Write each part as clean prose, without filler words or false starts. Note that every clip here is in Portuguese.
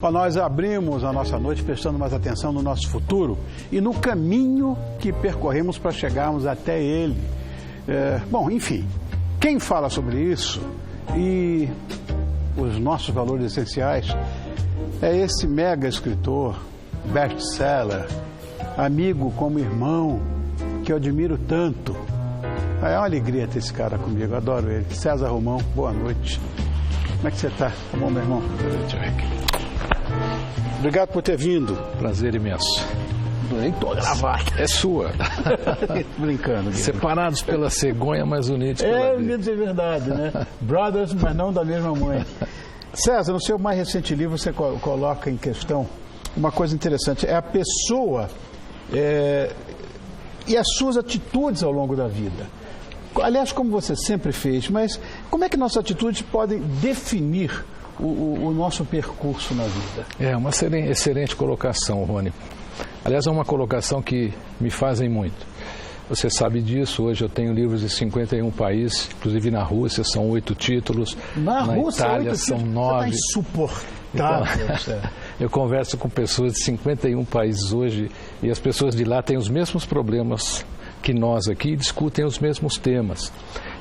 Nós abrimos a nossa noite prestando mais atenção no nosso futuro e no caminho que percorremos para chegarmos até ele. Enfim, quem fala sobre isso e os nossos valores essenciais é esse mega escritor, best-seller, amigo como irmão, que eu admiro tanto. É uma alegria ter esse cara comigo, adoro ele. César Romão, boa noite. Como é que você está? Tá bom, meu irmão? Boa noite, Rick. Obrigado por ter vindo. Prazer imenso. Nem tô gravado. É sua. Brincando. Separados pela cegonha, mas unidos pela vida. É verdade, né? Brothers, mas não da mesma mãe. César, no seu mais recente livro, você coloca em questão uma coisa interessante. É a pessoa e as suas atitudes ao longo da vida. Aliás, como você sempre fez, mas como é que nossas atitudes podem definir o nosso percurso na vida? É uma excelente colocação, Rony. Aliás, é uma colocação que me fazem muito. Você sabe disso, hoje eu tenho livros de 51 países, inclusive na Rússia são 8 títulos. Na Rússia, Itália são 9. Você está insuportável. Então, eu converso com pessoas de 51 países hoje e as pessoas de lá têm os mesmos problemas que nós aqui e discutem os mesmos temas.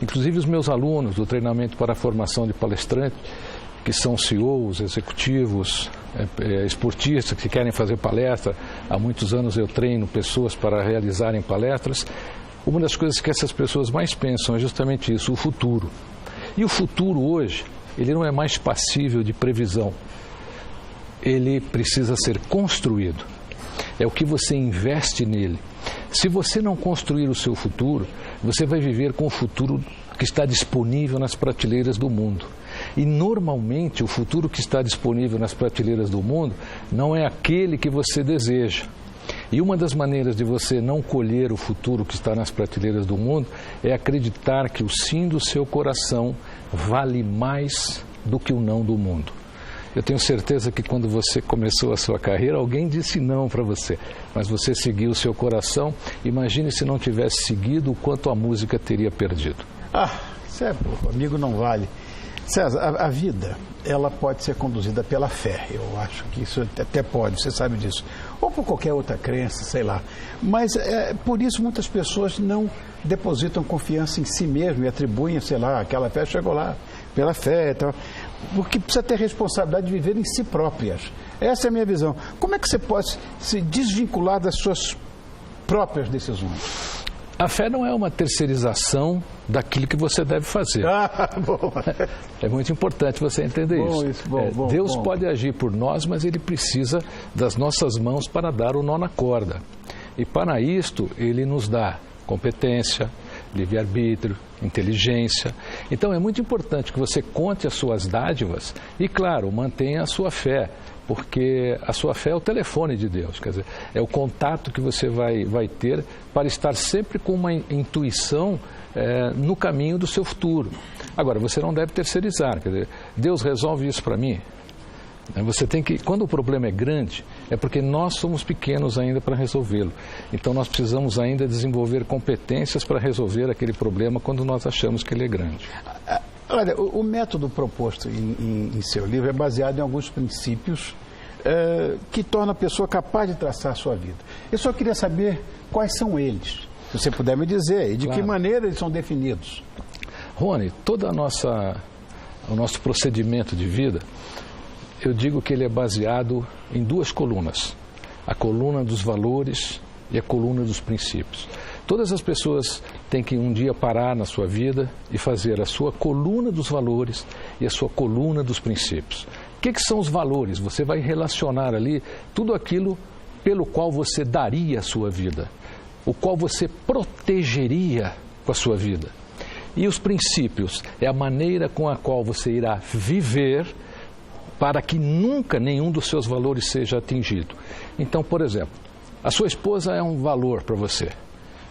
Inclusive os meus alunos do treinamento para a formação de palestrante, que são CEOs, executivos, esportistas que querem fazer palestra. Há muitos anos eu treino pessoas para realizarem palestras. Uma das coisas que essas pessoas mais pensam é justamente isso, o futuro. E o futuro hoje, ele não é mais passível de previsão. Ele precisa ser construído. É o que você investe nele. Se você não construir o seu futuro, você vai viver com o futuro que está disponível nas prateleiras do mundo. E normalmente o futuro que está disponível nas prateleiras do mundo não é aquele que você deseja. E uma das maneiras de você não colher o futuro que está nas prateleiras do mundo é acreditar que o sim do seu coração vale mais do que o não do mundo. Eu tenho certeza que quando você começou a sua carreira, alguém disse não para você, mas você seguiu o seu coração. Imagine se não tivesse seguido, o quanto a música teria perdido. Isso é burro, amigo não vale. César, a vida, ela pode ser conduzida pela fé. Eu acho que isso até pode, você sabe disso. Ou por qualquer outra crença, sei lá. Mas por isso muitas pessoas não depositam confiança em si mesmo e atribuem, sei lá, aquela fé chegou lá pela fé e tal. Porque precisa ter responsabilidade de viver em si próprias. Essa é a minha visão. Como é que você pode se desvincular das suas próprias decisões? A fé não é uma terceirização daquilo que você deve fazer. Bom. É muito importante você entender isso. Deus pode agir por nós, mas Ele precisa das nossas mãos para dar o nó na corda. E para isto, Ele nos dá competência, livre-arbítrio, inteligência. Então é muito importante que você conte as suas dádivas e, claro, mantenha a sua fé, porque a sua fé é o telefone de Deus, quer dizer, é o contato que você vai ter para estar sempre com uma intuição no caminho do seu futuro. Agora, você não deve terceirizar, quer dizer, Deus resolve isso para mim. Você tem que, quando o problema é grande, é porque nós somos pequenos ainda para resolvê-lo. Então nós precisamos ainda desenvolver competências para resolver aquele problema quando nós achamos que ele é grande. Olha, o método proposto em seu livro é baseado em alguns princípios que tornam a pessoa capaz de traçar a sua vida. Eu só queria saber quais são eles, se você puder me dizer, e de que maneira eles são definidos. Rony, todo o nosso procedimento de vida, eu digo que ele é baseado em 2 colunas. A coluna dos valores e a coluna dos princípios. Todas as pessoas têm que um dia parar na sua vida e fazer a sua coluna dos valores e a sua coluna dos princípios. O que são os valores? Você vai relacionar ali tudo aquilo pelo qual você daria a sua vida, o qual você protegeria com a sua vida. E os princípios é a maneira com a qual você irá viver para que nunca nenhum dos seus valores seja atingido. Então, por exemplo, a sua esposa é um valor para você.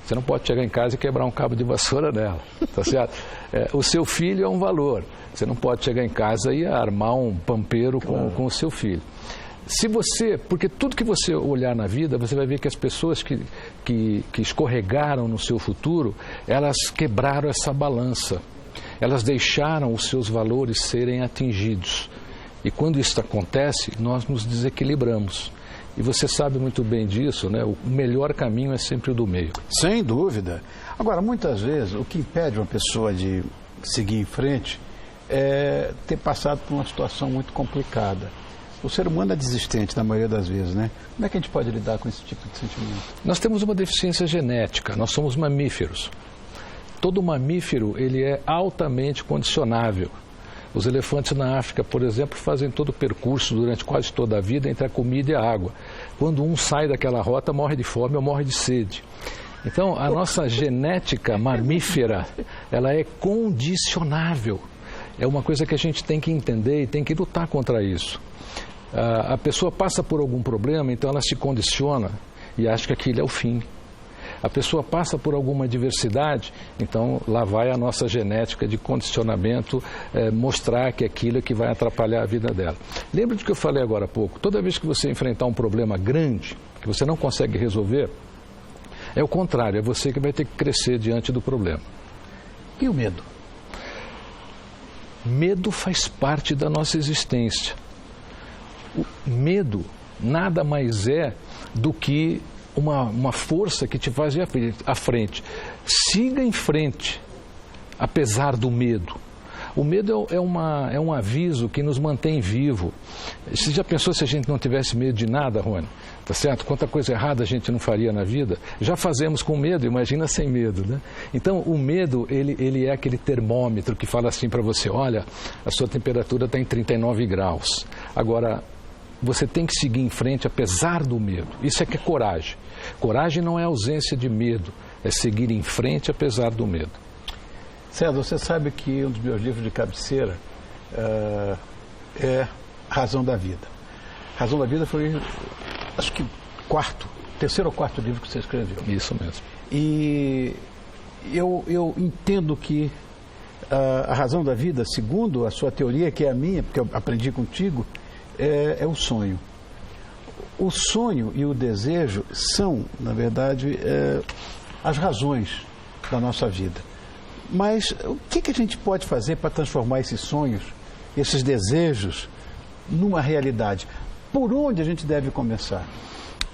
Você não pode chegar em casa e quebrar um cabo de vassoura nela, tá certo? O seu filho é um valor. Você não pode chegar em casa e armar um pampeiro com o seu filho. Porque tudo que você olhar na vida, você vai ver que as pessoas que escorregaram no seu futuro, elas quebraram essa balança. Elas deixaram os seus valores serem atingidos. E quando isso acontece, nós nos desequilibramos. E você sabe muito bem disso, né? O melhor caminho é sempre o do meio. Sem dúvida. Agora, muitas vezes, o que impede uma pessoa de seguir em frente é ter passado por uma situação muito complicada. O ser humano é desistente na maioria das vezes, né? Como é que a gente pode lidar com esse tipo de sentimento? Nós temos uma deficiência genética, nós somos mamíferos. Todo mamífero, ele é altamente condicionável. Os elefantes na África, por exemplo, fazem todo o percurso durante quase toda a vida entre a comida e a água. Quando um sai daquela rota, morre de fome ou morre de sede. Então, a nossa genética mamífera, ela é condicionável. É uma coisa que a gente tem que entender e tem que lutar contra isso. A pessoa passa por algum problema, então ela se condiciona e acha que aquilo é o fim. A pessoa passa por alguma adversidade, então lá vai a nossa genética de condicionamento mostrar que aquilo é que vai atrapalhar a vida dela. Lembra do que eu falei agora há pouco? Toda vez que você enfrentar um problema grande, que você não consegue resolver, é o contrário, é você que vai ter que crescer diante do problema. E o medo? Medo faz parte da nossa existência. O medo nada mais é do que uma força que te faz ir à frente. Siga em frente, apesar do medo. O medo é um aviso que nos mantém vivo. Você já pensou se a gente não tivesse medo de nada, Rony? Tá certo? Quanta coisa errada a gente não faria na vida? Já fazemos com medo, imagina sem medo, né? Então, o medo, ele é aquele termômetro que fala assim para você, olha, a sua temperatura está em 39 graus. Agora, você tem que seguir em frente apesar do medo. Isso é que é coragem. Coragem não é ausência de medo, é seguir em frente apesar do medo. César, você sabe que um dos meus livros de cabeceira é Razão da Vida. Razão da Vida foi, acho que, terceiro ou quarto livro que você escreveu. Isso mesmo. E eu entendo que a razão da vida, segundo a sua teoria, que é a minha, porque eu aprendi contigo, é o sonho. O sonho e o desejo são, na verdade, as razões da nossa vida. Mas o que a gente pode fazer para transformar esses sonhos, esses desejos, numa realidade? Por onde a gente deve começar?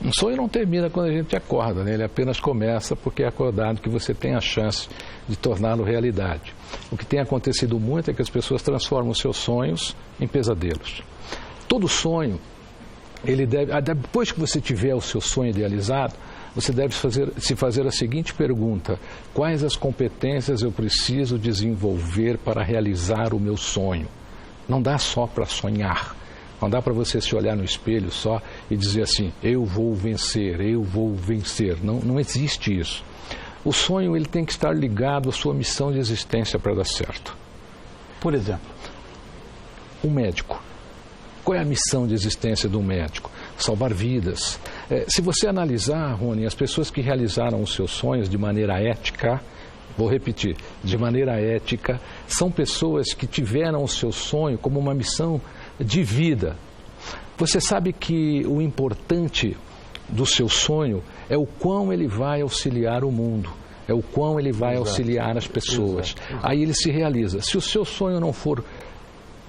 Um sonho não termina quando a gente acorda, né? Ele apenas começa porque é acordado que você tem a chance de torná-lo realidade. O que tem acontecido muito é que as pessoas transformam os seus sonhos em pesadelos. Todo sonho, depois que você tiver o seu sonho idealizado, você deve se fazer a seguinte pergunta: quais as competências eu preciso desenvolver para realizar o meu sonho? Não dá só para sonhar. Não dá para você se olhar no espelho só e dizer assim, eu vou vencer, eu vou vencer. Não existe isso. O sonho ele tem que estar ligado à sua missão de existência para dar certo. Por exemplo? Um médico. Qual é a missão de existência do médico? Salvar vidas. Se você analisar, Rony, as pessoas que realizaram os seus sonhos de maneira ética, vou repetir, de maneira ética, são pessoas que tiveram o seu sonho como uma missão de vida. Você sabe que o importante do seu sonho é o quão ele vai auxiliar o mundo, é o quão ele vai auxiliar as pessoas. Aí ele se realiza. Se o seu sonho não for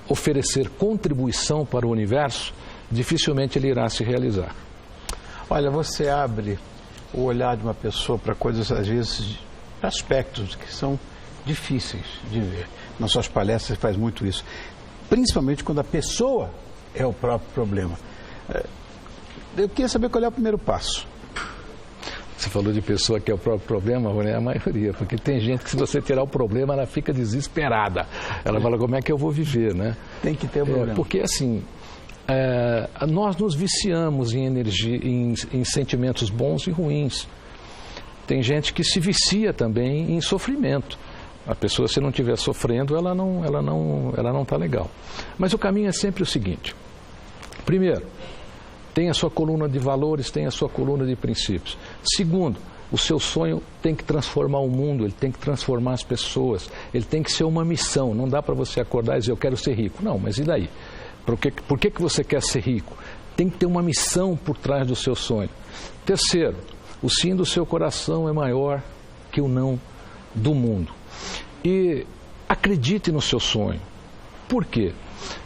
oferecer contribuição para o universo, dificilmente ele irá se realizar. Olha, você abre o olhar de uma pessoa para coisas, às vezes, aspectos que são difíceis de ver. Nas suas palestras você faz muito isso. Principalmente quando a pessoa é o próprio problema. Eu queria saber qual é o primeiro passo. Você falou de pessoa que é o próprio problema, é a maioria, porque tem gente que se você tirar o problema, ela fica desesperada. Ela fala, como é que eu vou viver, né? Tem que ter um problema. Porque assim, nós nos viciamos em energia, em sentimentos bons e ruins. Tem gente que se vicia também em sofrimento. A pessoa, se não estiver sofrendo, ela não está legal. Mas o caminho é sempre o seguinte. Primeiro, tem a sua coluna de valores, tem a sua coluna de princípios. Segundo, o seu sonho tem que transformar o mundo, ele tem que transformar as pessoas, ele tem que ser uma missão. Não dá para você acordar e dizer, eu quero ser rico. Não, mas e daí? Por que você quer ser rico? Tem que ter uma missão por trás do seu sonho. Terceiro, o sim do seu coração é maior que o não do mundo. E acredite no seu sonho. Por quê?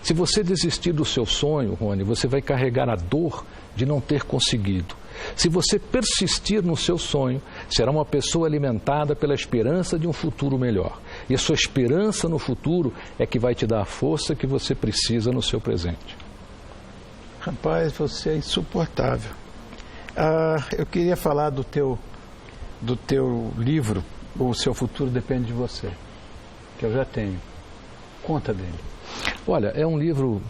Se você desistir do seu sonho, Rony, você vai carregar a dor de não ter conseguido. Se você persistir no seu sonho, será uma pessoa alimentada pela esperança de um futuro melhor. E a sua esperança no futuro é que vai te dar a força que você precisa no seu presente. Rapaz, você é insuportável. Eu queria falar do teu livro, O Seu Futuro Depende de Você, que eu já tenho. Conta dele. Olha, é um livro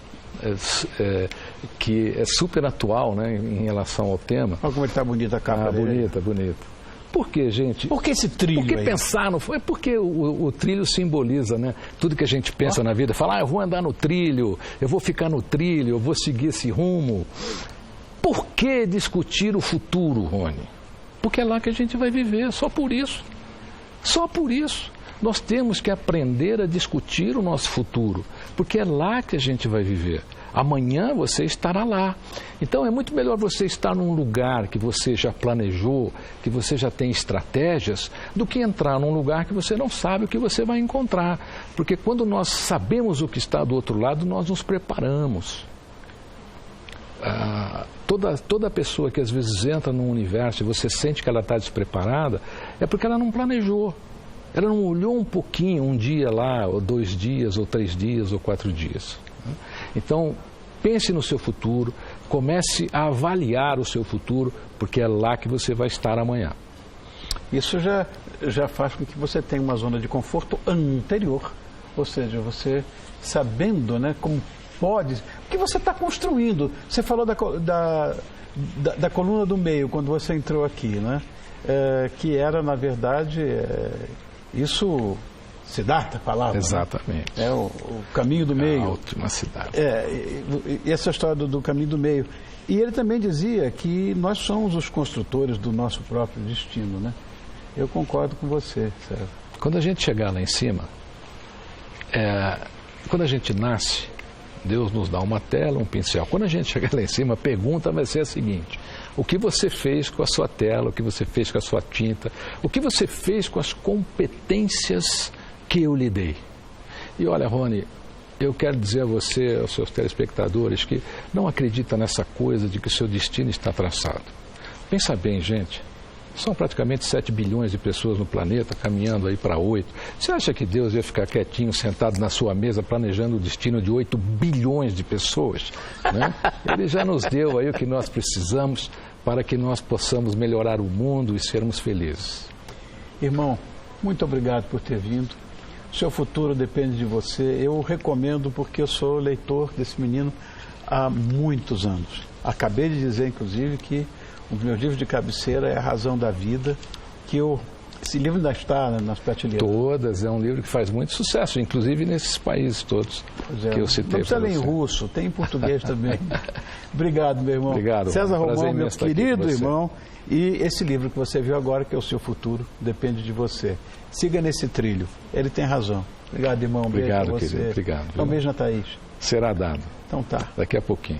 que é super atual, né, em relação ao tema. Olha como ele está bonita a capa dele. Bonita. Por que, gente? Por que esse trilho? Por que aí? pensar no... É porque o trilho simboliza, né? Tudo que a gente pensa na vida. Fala, eu vou andar no trilho, eu vou ficar no trilho, eu vou seguir esse rumo. Por que discutir o futuro, Rony? Porque é lá que a gente vai viver, só por isso. Só por isso. Nós temos que aprender a discutir o nosso futuro, porque é lá que a gente vai viver. Amanhã você estará lá. Então é muito melhor você estar num lugar que você já planejou, que você já tem estratégias, do que entrar num lugar que você não sabe o que você vai encontrar. Porque quando nós sabemos o que está do outro lado, nós nos preparamos. Toda pessoa que às vezes entra num universo e você sente que ela está despreparada, é porque ela não planejou. Ela não olhou um pouquinho, um dia lá, ou 2 dias, ou 3 dias, ou 4 dias. Então, pense no seu futuro, comece a avaliar o seu futuro, porque é lá que você vai estar amanhã. Isso já faz com que você tenha uma zona de conforto anterior. Ou seja, você sabendo, né, como pode... Porque você está construindo. Você falou da coluna do meio, quando você entrou aqui, né? Que era, na verdade... Isso, Siddhartha falava. Exatamente. Né? O caminho do meio. A última cidade. E essa história do caminho do meio. E ele também dizia que nós somos os construtores do nosso próprio destino, né? Eu concordo com você, César. Quando a gente chegar lá em cima, quando a gente nasce, Deus nos dá uma tela, um pincel. Quando a gente chegar lá em cima, a pergunta vai ser a seguinte: o que você fez com a sua tela, o que você fez com a sua tinta, o que você fez com as competências que eu lhe dei? E olha, Rony, eu quero dizer a você, aos seus telespectadores, que não acredita nessa coisa de que o seu destino está traçado. Pensa bem, gente. São praticamente 7 bilhões de pessoas no planeta, caminhando aí para 8. Você acha que Deus ia ficar quietinho, sentado na sua mesa, planejando o destino de 8 bilhões de pessoas? Né? Ele já nos deu aí o que nós precisamos para que nós possamos melhorar o mundo e sermos felizes. Irmão, muito obrigado por ter vindo. O seu futuro depende de você. Eu o recomendo porque eu sou leitor desse menino há muitos anos. Acabei de dizer, inclusive, que o meu livro de cabeceira é A Razão da Vida, que esse livro ainda está nas prateleiras. Todas, é um livro que faz muito sucesso, inclusive nesses países todos que eu citei. Não precisa ler em russo, tem em português também. Obrigado, meu irmão. Obrigado. César Romão, meu querido irmão. E esse livro que você viu agora, que é O Seu Futuro Depende de Você. Siga nesse trilho, ele tem razão. Obrigado, irmão. Obrigado, beijo pra você. Querido. Obrigado. Um beijo na Thaís. Será dado. Então tá. Daqui a pouquinho.